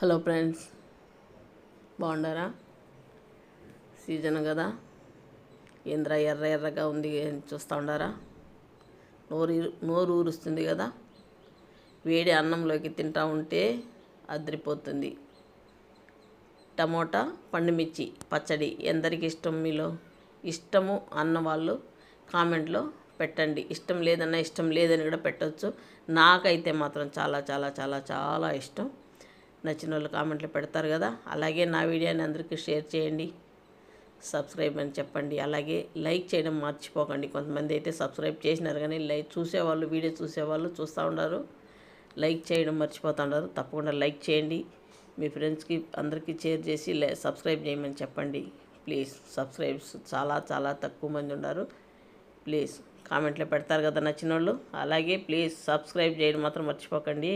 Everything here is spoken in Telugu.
Hello friends, బాగుండారా? సీజన్ కదా, ఏంద్రా ఎర్ర ఎర్రగా ఉంది చూస్తూ ఉండారా? నోరు ఊరుస్తుంది కదా. వేడి అన్నంలోకి తింటా ఉంటే అదిరిపోతుంది. టమోటా పండుమిర్చి పచ్చడి ఎందరికి ఇష్టం? మీలో ఇష్టము అన్న వాళ్ళు కామెంట్లో పెట్టండి. ఇష్టం లేదన్నా ఇష్టం లేదని కూడా పెట్టవచ్చు. నాకైతే మాత్రం చాలా చాలా చాలా చాలా ఇష్టం. నచ్చిన వాళ్ళు కామెంట్లు పెడతారు కదా. అలాగే నా వీడియోని అందరికీ షేర్ చేయండి, సబ్స్క్రైబ్ అని చెప్పండి. అలాగే లైక్ చేయడం మర్చిపోకండి. కొంతమంది అయితే సబ్స్క్రైబ్ చేసినారు కానీ వీడియో చూసేవాళ్ళు చూస్తూ ఉన్నారు, లైక్ చేయడం మర్చిపోతూ ఉన్నారు. తప్పకుండా లైక్ చేయండి, మీ ఫ్రెండ్స్కి అందరికీ షేర్ చేసి సబ్స్క్రైబ్ చేయమని చెప్పండి. ప్లీజ్, సబ్స్క్రైబ్స్ చాలా చాలా తక్కువ మంది ఉన్నారు. ప్లీజ్ కామెంట్లో పెడతారు కదా నచ్చిన వాళ్ళు. అలాగే ప్లీజ్ సబ్స్క్రైబ్ చేయడం మాత్రం మర్చిపోకండి.